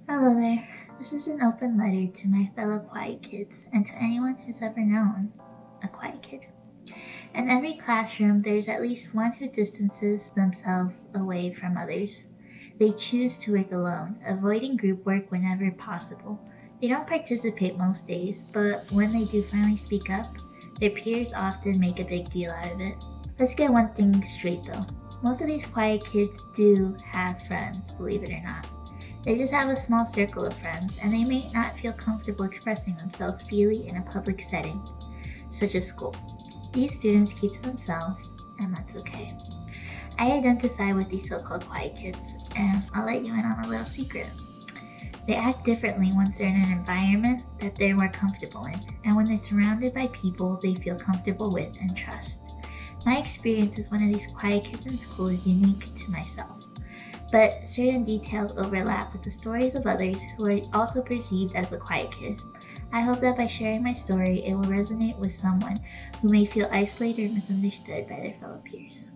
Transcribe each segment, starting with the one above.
Hello there. This is an open letter to my fellow quiet kids and to anyone who's ever known a quiet kid. In every classroom, there's at least one who distances themselves away from others. They choose to work alone, avoiding group work whenever possible. They don't participate most days, but when they do finally speak up, their peers often make a big deal out of it. Let's get one thing straight though. Most of these quiet kids do have friends, believe it or not. They just have a small circle of friends, and they may not feel comfortable expressing themselves freely in a public setting, such as school. These students keep to themselves, and that's okay. I identify with these so-called quiet kids, and I'll let you in on a little secret. They act differently once they're in an environment that they're more comfortable in, and when they're surrounded by people they feel comfortable with and trust. My experience as one of these quiet kids in school is unique to myself, but certain details overlap with the stories of others who are also perceived as the quiet kid. I hope that by sharing my story, it will resonate with someone who may feel isolated or misunderstood by their fellow peers.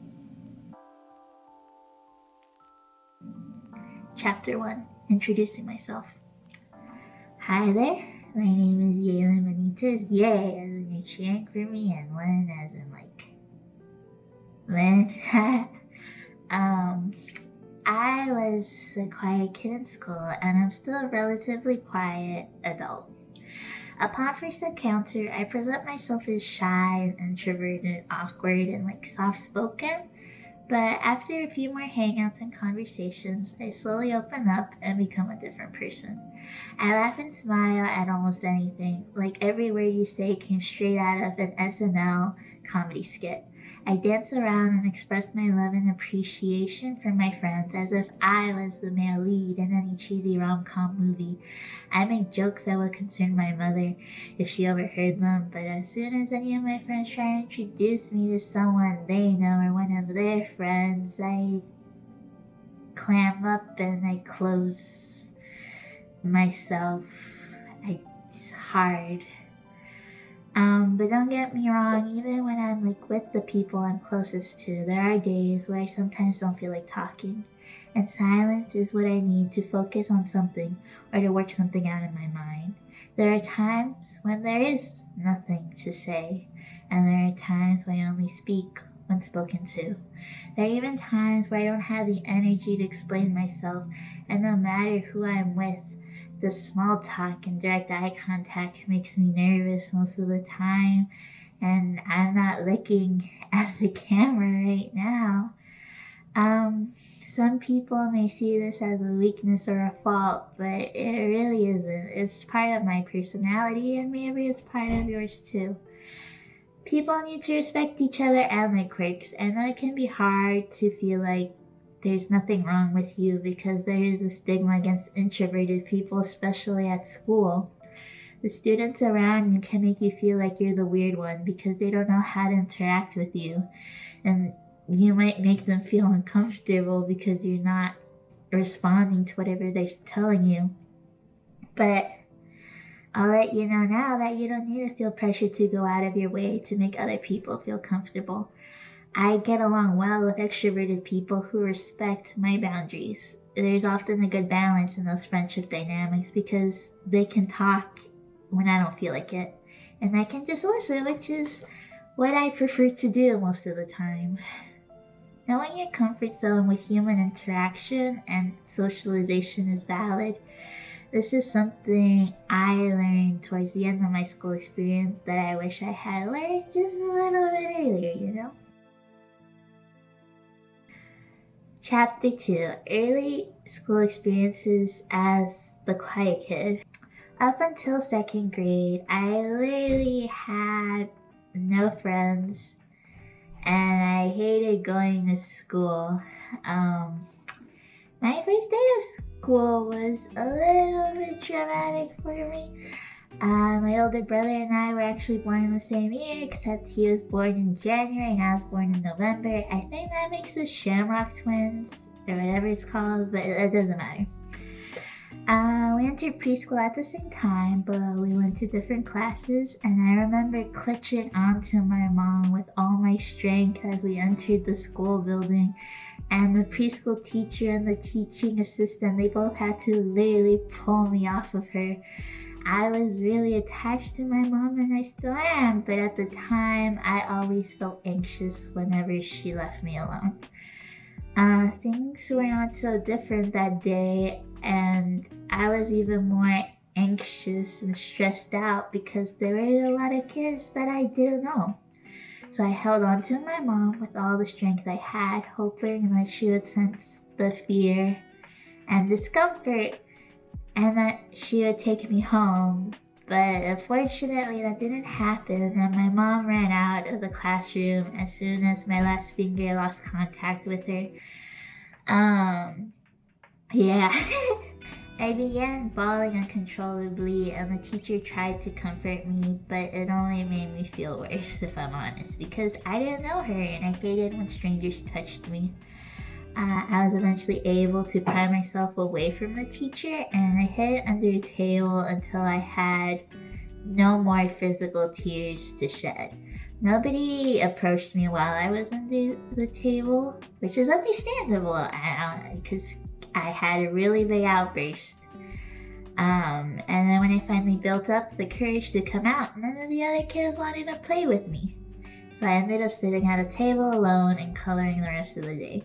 Chapter 1. Introducing myself. Hi there, my name is Yalen Benitez. Yay, as in you're cheering for me, and Lynn as in Lynn. I was a quiet kid in school, and I'm still a relatively quiet adult. Upon first encounter, I present myself as shy and introverted, awkward, and soft-spoken. But after a few more hangouts and conversations, I slowly open up and become a different person. I laugh and smile at almost anything, like every word you say came straight out of an SNL comedy skit. I dance around and express my love and appreciation for my friends as if I was the male lead in any cheesy rom-com movie. I make jokes that would concern my mother if she overheard them, but as soon as any of my friends try to introduce me to someone they know or one of their friends, I clam up and I close myself. It's hard. But don't get me wrong, even when I'm with the people I'm closest to, there are days where I sometimes don't feel like talking. And silence is what I need to focus on something or to work something out in my mind. There are times when there is nothing to say, and there are times when I only speak when spoken to. There are even times where I don't have the energy to explain myself, and no matter who I'm with, the small talk and direct eye contact makes me nervous most of the time, and I'm not looking at the camera right now. Some people may see this as a weakness or a fault, but it really isn't. It's part of my personality, and maybe it's part of yours too. People need to respect each other and their quirks, and it can be hard to feel like there's nothing wrong with you because there is a stigma against introverted people, especially at school. The students around you can make you feel like you're the weird one because they don't know how to interact with you. And you might make them feel uncomfortable because you're not responding to whatever they're telling you. But I'll let you know now that you don't need to feel pressure to go out of your way to make other people feel comfortable. I get along well with extroverted people who respect my boundaries. There's often a good balance in those friendship dynamics because they can talk when I don't feel like it, and I can just listen, which is what I prefer to do most of the time. Knowing your comfort zone with human interaction and socialization is valid. This is something I learned towards the end of my school experience that I wish I had learned just a little bit earlier, Chapter 2. Early school experiences as the quiet kid. Up until second grade, I literally had no friends, and I hated going to school. My first day of school was a little bit traumatic for me. My older brother and I were actually born in the same year, except he was born in January and I was born in November. I think that makes us Shamrock twins, or whatever it's called, but it doesn't matter. We entered preschool at the same time, but we went to different classes, and I remember clutching onto my mom with all my strength as we entered the school building. And the preschool teacher and the teaching assistant, they both had to literally pull me off of her. I was really attached to my mom, and I still am, but at the time, I always felt anxious whenever she left me alone. Things were not so different that day, and I was even more anxious and stressed out because there were a lot of kids that I didn't know. So I held on to my mom with all the strength I had, hoping that she would sense the fear and discomfort and that she would take me home. But unfortunately, that didn't happen, and my mom ran out of the classroom as soon as my last finger lost contact with her. Yeah. I began bawling uncontrollably, and the teacher tried to comfort me, but it only made me feel worse, if I'm honest, because I didn't know her and I hated when strangers touched me. I was eventually able to pry myself away from the teacher, and I hid under a table until I had no more physical tears to shed. Nobody approached me while I was under the table, which is understandable because I had a really big outburst. And then when I finally built up the courage to come out, none of the other kids wanted to play with me. So I ended up sitting at a table alone and coloring the rest of the day.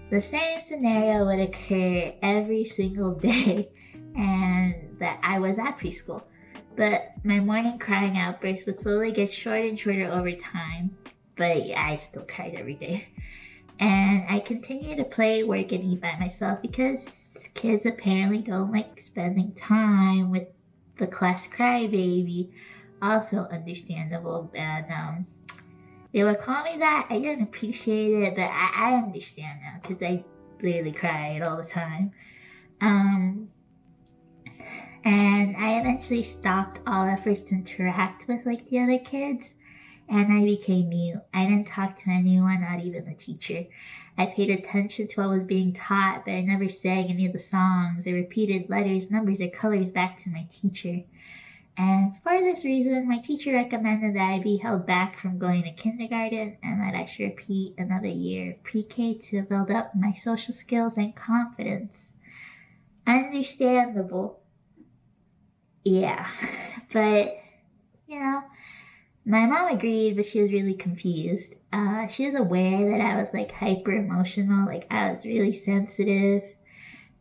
The same scenario would occur every single day, and that I was at preschool. But my morning crying outbursts would slowly get shorter and shorter over time, but yeah, I still cried every day. And I continued to play, work, and eat by myself because kids apparently don't like spending time with the class crybaby. Also understandable, and they would call me that. I didn't appreciate it, but I understand now because I literally cried all the time. And I eventually stopped all efforts to interact with like the other kids, and I became mute. I didn't talk to anyone, not even the teacher. I paid attention to what was being taught, but I never sang any of the songs or repeated letters, numbers, or colors back to my teacher. And for this reason, my teacher recommended that I be held back from going to kindergarten and that I should repeat another year of pre-K to build up my social skills and confidence. Understandable. Yeah, but, my mom agreed, but she was really confused. She was aware that I was like hyper emotional, like I was really sensitive,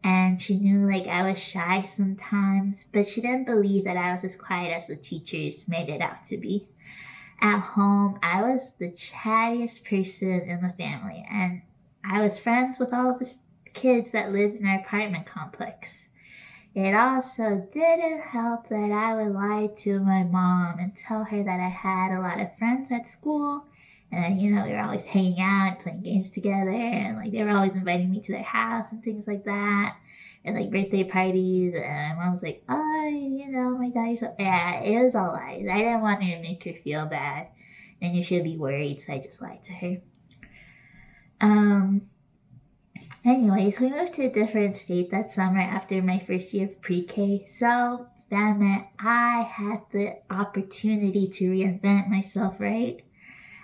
and she knew like I was shy sometimes, but she didn't believe that I was as quiet as the teachers made it out to be. At home, I was the chattiest person in the family, and I was friends with all of the kids that lived in our apartment complex. It also didn't help that I would lie to my mom and tell her that I had a lot of friends at school, and we were always hanging out, playing games together, and like they were always inviting me to their house and things like that, and like birthday parties. And my mom was like, "Oh, my daughter's so..." Yeah, it was all lies. I didn't want her to make her feel bad, and you should be worried, so I just lied to her. Anyways, we moved to a different state that summer after my first year of pre-K, so that meant I had the opportunity to reinvent myself, right?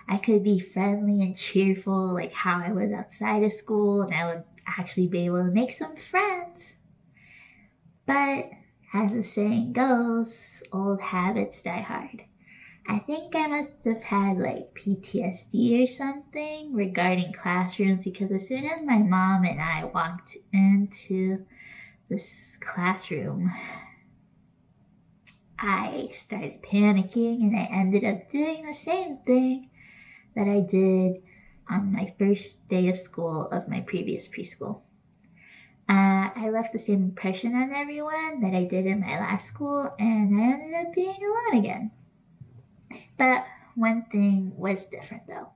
I could be friendly and cheerful like how I was outside of school, and I would actually be able to make some friends. But as the saying goes, old habits die hard. I think I must have had like PTSD or something regarding classrooms, because as soon as my mom and I walked into this classroom, I started panicking, and I ended up doing the same thing that I did on my first day of school of my previous preschool. I left the same impression on everyone that I did in my last school, and I ended up being alone again. But one thing was different though.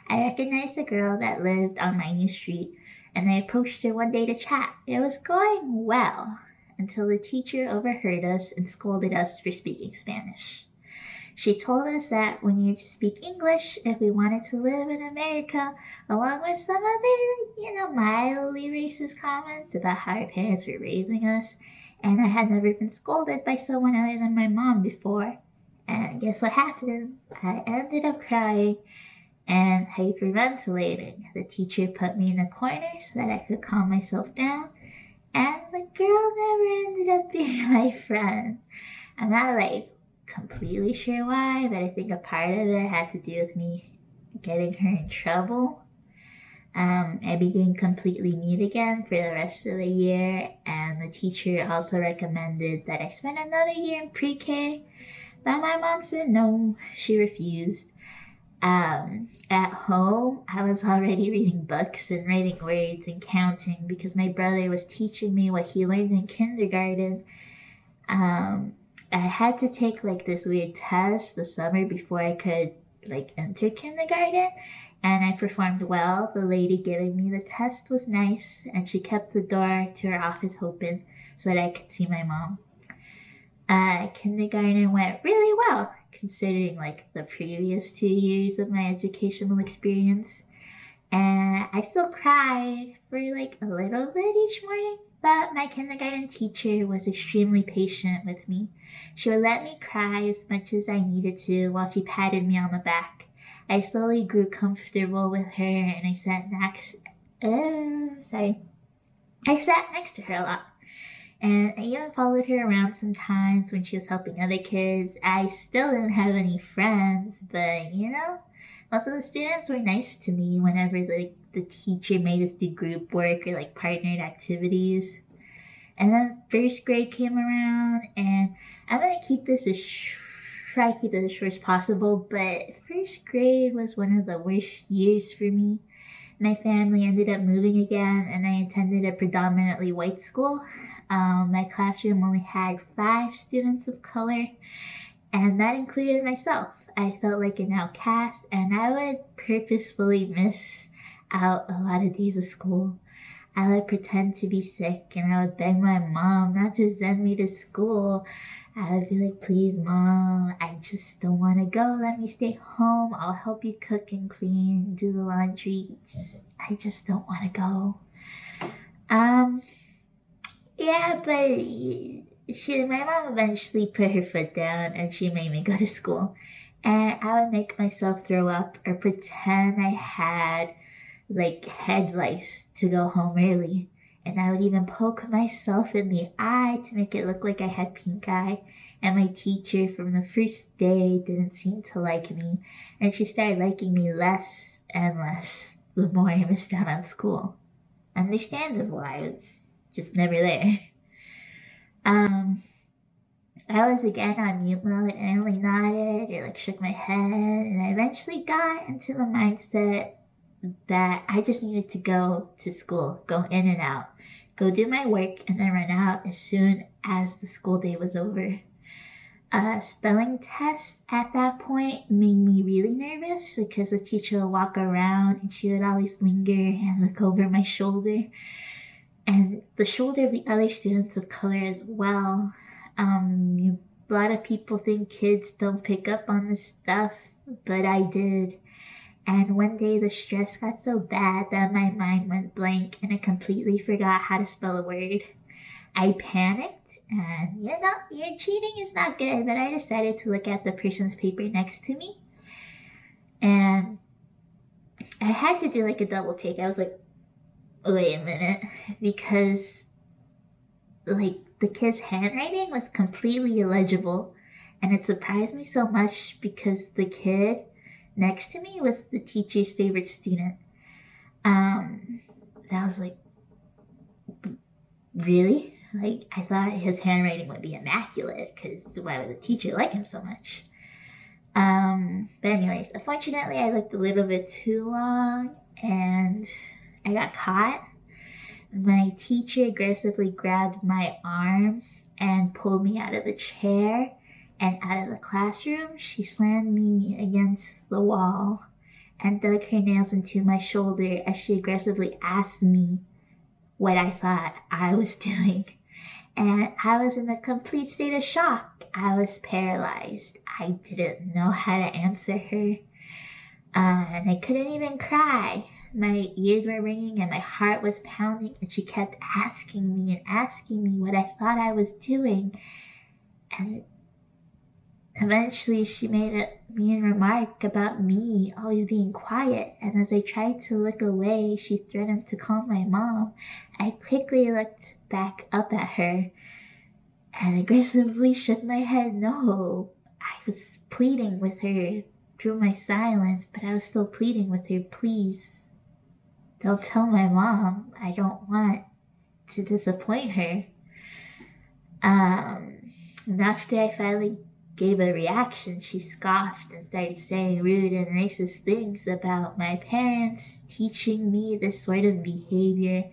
I recognized the girl that lived on my new street, and I approached her one day to chat. It was going well until the teacher overheard us and scolded us for speaking Spanish. She told us that we needed to speak English if we wanted to live in America, along with some other, mildly racist comments about how our parents were raising us. and I had never been scolded by someone other than my mom before. And guess what happened? I ended up crying and hyperventilating. The teacher put me in a corner so that I could calm myself down, and the girl never ended up being my friend. I'm not like completely sure why, but I think a part of it had to do with me getting her in trouble. I became completely mute again for the rest of the year, and the teacher also recommended that I spend another year in pre-K, but my mom said no, she refused. At home, I was already reading books and writing words and counting because my brother was teaching me what he learned in kindergarten. I had to take like this weird test the summer before I could like enter kindergarten, and I performed well. The lady giving me the test was nice, and she kept the door to her office open so that I could see my mom. Kindergarten went really well, considering like the previous 2 years of my educational experience. And I still cried for like a little bit each morning, but my kindergarten teacher was extremely patient with me. She would let me cry as much as I needed to while she patted me on the back. I slowly grew comfortable with her, and I sat next to her a lot. And I even followed her around sometimes when she was helping other kids. I still didn't have any friends, but most of the students were nice to me whenever the teacher made us do group work or like partnered activities. And then first grade came around, and I'm gonna try to keep this as short as possible, but first grade was one of the worst years for me. My family ended up moving again, and I attended a predominantly white school. My classroom only had 5 students of color, and that included myself. I felt like an outcast, and I would purposefully miss out a lot of days of school. I would pretend to be sick, and I would beg my mom not to send me to school. I would be like, please, Mom, I just don't want to go. Let me stay home. I'll help you cook and clean, do the laundry. I just don't want to go. Yeah, but my mom eventually put her foot down, and she made me go to school. And I would make myself throw up or pretend I had like head lice to go home early. And I would even poke myself in the eye to make it look like I had pink eye. And my teacher from the first day didn't seem to like me, and she started liking me less and less the more I missed out on school. Understandable, I was just never there. I was again on mute mode, and I only nodded or like shook my head, and I eventually got into the mindset that I just needed to go to school, go in and out, go do my work, and then run out as soon as the school day was over. Spelling tests at that point made me really nervous because the teacher would walk around and she would always linger and look over my shoulder and the shoulder of the other students of color as well. A lot of people think kids don't pick up on this stuff, but I did. And one day the stress got so bad that my mind went blank and I completely forgot how to spell a word. I panicked, and your cheating is not good, but I decided to look at the person's paper next to me. And I had to do like a double take. I was like, wait a minute, because like the kid's handwriting was completely illegible, and it surprised me so much because the kid next to me was the teacher's favorite student. I was like, really? Like, I thought his handwriting would be immaculate, because why would the teacher like him so much? But anyways, unfortunately, I looked a little bit too long, and I got caught. My teacher aggressively grabbed my arm and pulled me out of the chair and out of the classroom. She slammed me against the wall and dug her nails into my shoulder as she aggressively asked me what I thought I was doing. And I was in a complete state of shock. I was paralyzed. I didn't know how to answer her. And I couldn't even cry. my ears were ringing and my heart was pounding, and she kept asking me what I thought I was doing. And eventually she made a mean remark about me always being quiet, and as I tried to look away, she threatened to call my mom. I quickly looked back up at her and aggressively shook my head no. I was pleading with her through my silence, but I was still pleading with her, please, don't tell my mom. I don't want to disappoint her. And after I finally gave a reaction, she scoffed and started saying rude and racist things about my parents teaching me this sort of behavior,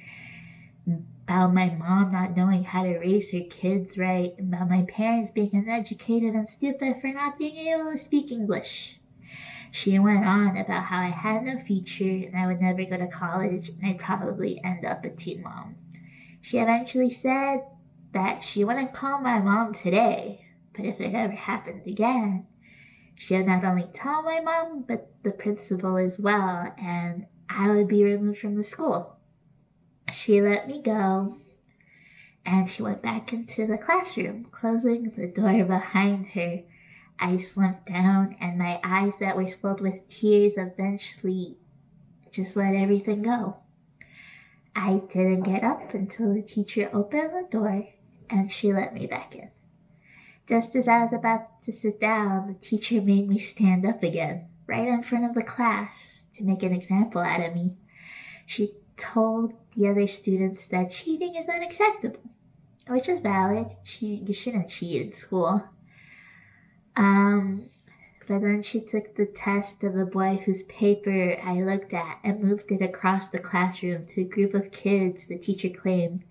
about my mom not knowing how to raise her kids right, about my parents being uneducated and stupid for not being able to speak English. She went on about how I had no future and I would never go to college and I'd probably end up a teen mom. She eventually said that she wouldn't call my mom today, but if it ever happened again, she would not only tell my mom, but the principal as well, and I would be removed from the school. She let me go, and she went back into the classroom, closing the door behind her. I slumped down, and my eyes that were filled with tears eventually just let everything go. I didn't get up until the teacher opened the door, and she let me back in. Just as I was about to sit down, the teacher made me stand up again, right in front of the class, to make an example out of me. She told the other students that cheating is unacceptable, which is valid. You shouldn't cheat in school. But then she took the test of the boy whose paper I looked at and moved it across the classroom to a group of kids the teacher claimed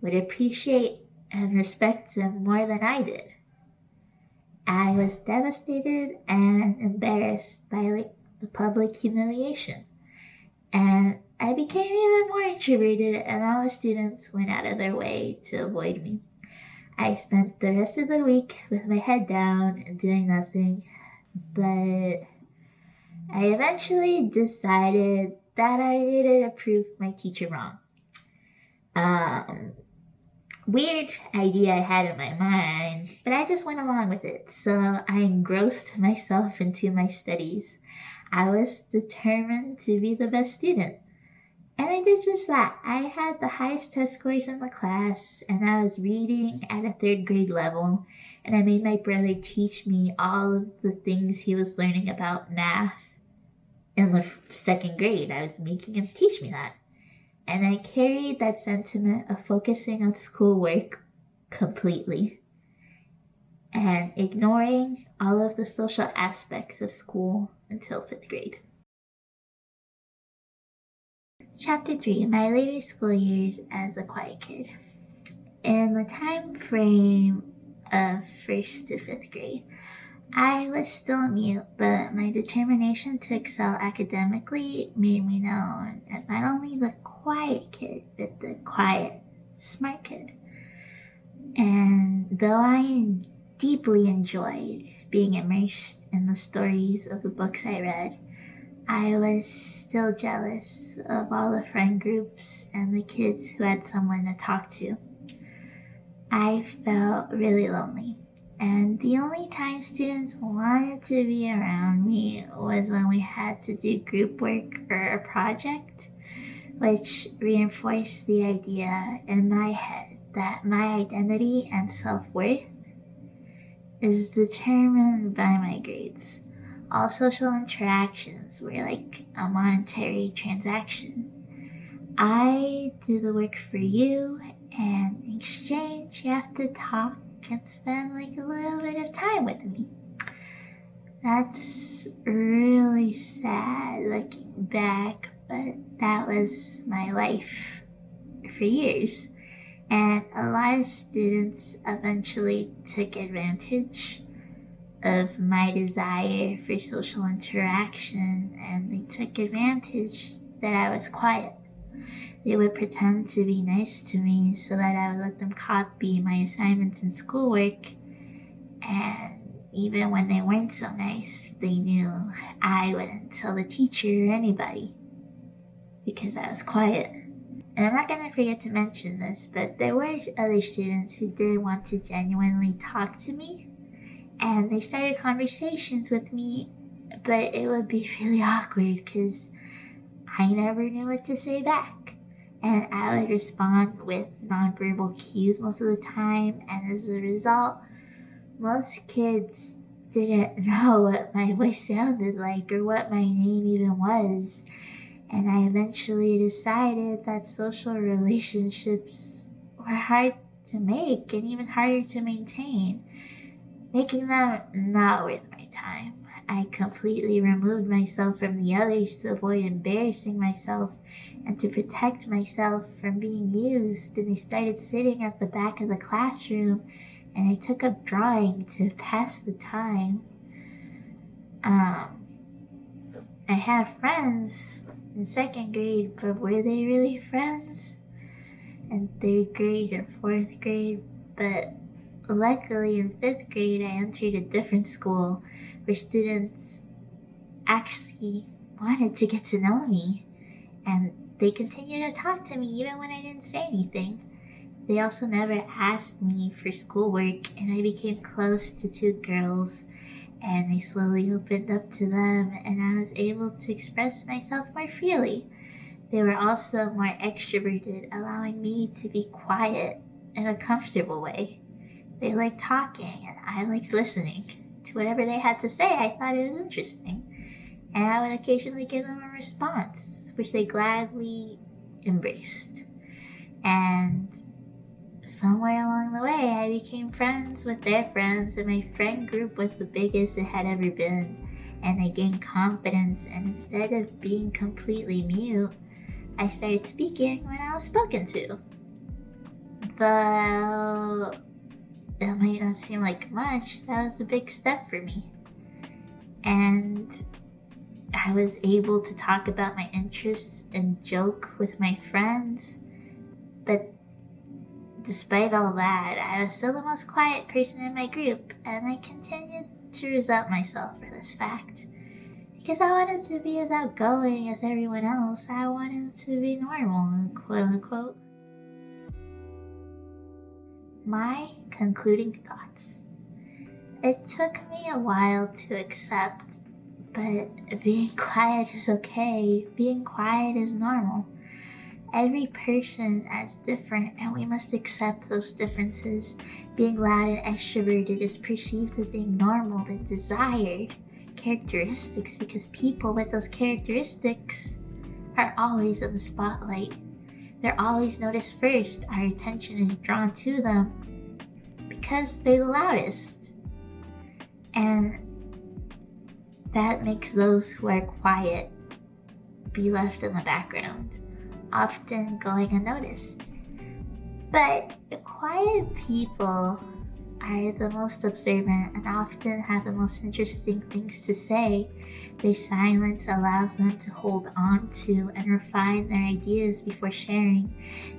would appreciate and respect him more than I did. I was devastated and embarrassed by the public humiliation, and I became even more introverted, and all the students went out of their way to avoid me. I spent the rest of the week with my head down and doing nothing, but I eventually decided that I needed to prove my teacher wrong. Weird idea I had in my mind, but I just went along with it. So I engrossed myself into my studies. I was determined to be the best student. And I did just that. I had the highest test scores in the class, and I was reading at a 3rd grade level, and I made my brother teach me all of the things he was learning about math in the 2nd grade. I was making him teach me that. And I carried that sentiment of focusing on schoolwork completely and ignoring all of the social aspects of school until 5th grade. Chapter 3, My Later School Years as a Quiet Kid. In the time frame of 1st to 5th grade, I was still mute, but my determination to excel academically made me known as not only the quiet kid, but the quiet, smart kid. And though I deeply enjoyed being immersed in the stories of the books I read, I was still jealous of all the friend groups and the kids who had someone to talk to. I felt really lonely. And the only time students wanted to be around me was when we had to do group work or a project, which reinforced the idea in my head that my identity and self-worth is determined by my grades. All social interactions were like a monetary transaction. I do the work for you, and in exchange you have to talk and spend a little bit of time with me. That's really sad looking back, but that was my life for years. And a lot of students eventually took advantage of my desire for social interaction, and they took advantage that I was quiet. They would pretend to be nice to me so that I would let them copy my assignments and schoolwork, and even when they weren't so nice, they knew I wouldn't tell the teacher or anybody. because I was quiet. And I'm not going to forget to mention this, but there were other students who did want to genuinely talk to me, and they started conversations with me, but it would be really awkward because I never knew what to say back. And I would respond with nonverbal cues most of the time, and as a result, most kids didn't know what my voice sounded like or what my name even was. And I eventually decided that social relationships were hard to make and even harder to maintain, making them not worth my time. I completely removed myself from the others to avoid embarrassing myself and to protect myself from being used. And I started sitting at the back of the classroom, and I took up drawing to pass the time. I had friends in second grade, but were they really friends? In third grade or fourth grade? But luckily in fifth grade, I entered a different school where students actually wanted to get to know me, and they continued to talk to me even when I didn't say anything. They also never asked me for schoolwork, and I became close to two girls, and I slowly opened up to them, and I was able to express myself more freely. They were also more extroverted, allowing me to be quiet in a comfortable way. They liked talking, and I liked listening to whatever they had to say. I thought it was interesting, and I would occasionally give them a response, which they gladly embraced. And somewhere along the way, I became friends with their friends, and my friend group was the biggest it had ever been. And I gained confidence, and instead of being completely mute, I started speaking when I was spoken to. Though it might not seem like much, that was a big step for me. And I was able to talk about my interests and joke with my friends. But despite all that, I was still the most quiet person in my group, and I continued to resent myself for this fact. Because I wanted to be as outgoing as everyone else. I wanted to be normal, quote unquote. My concluding thoughts. It took me a while to accept, but being quiet is okay. Being quiet is normal. Every person is different, and we must accept those differences. Being loud and extroverted is perceived as being normal and desired characteristics, because people with those characteristics are always in the spotlight. They're always noticed first. Our attention is drawn to them because they're the loudest. And that makes those who are quiet be left in the background, often going unnoticed. But quiet people are the most observant and often have the most interesting things to say. Their silence allows them to hold on to and refine their ideas before sharing.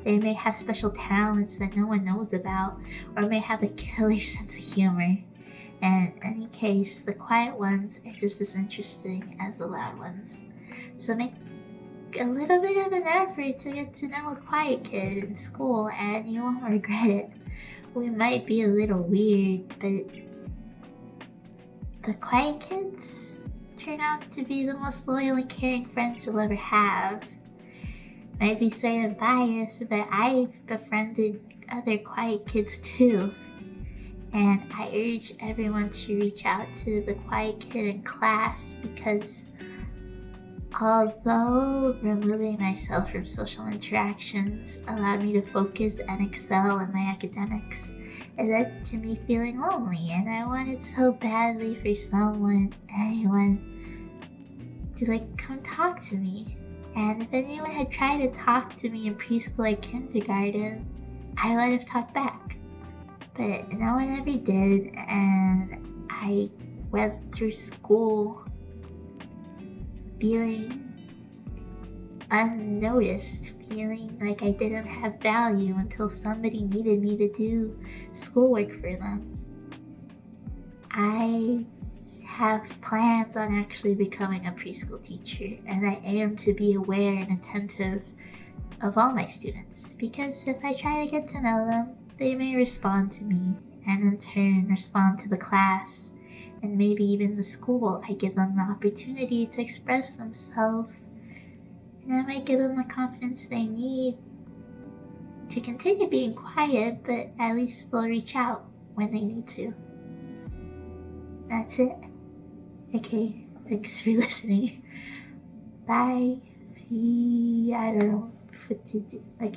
They may have special talents that no one knows about, or may have a killer sense of humor. And in any case, the quiet ones are just as interesting as the loud ones. So make a little bit of an effort to get to know a quiet kid in school, and you won't regret it. We might be a little weird, but the quiet kids turn out to be the most loyal and caring friends you'll ever have. Might be sort of biased, but I've befriended other quiet kids too. And I urge everyone to reach out to the quiet kid in class, because although removing myself from social interactions allowed me to focus and excel in my academics, it led to me feeling lonely, and I wanted so badly for anyone to come talk to me. And if anyone had tried to talk to me in preschool or kindergarten, I would have talked back. But no one ever did, and I went through school feeling unnoticed, feeling like I didn't have value until somebody needed me to do schoolwork for them. I have plans on actually becoming a preschool teacher, and I aim to be aware and attentive of all my students, because if I try to get to know them, they may respond to me, and in turn respond to the class, and maybe even the school. I give them the opportunity to express themselves, and I might give them the confidence they need to continue being quiet, but at least they'll reach out when they need to. That's it. Okay, thanks for listening. Bye. I don't know what to do.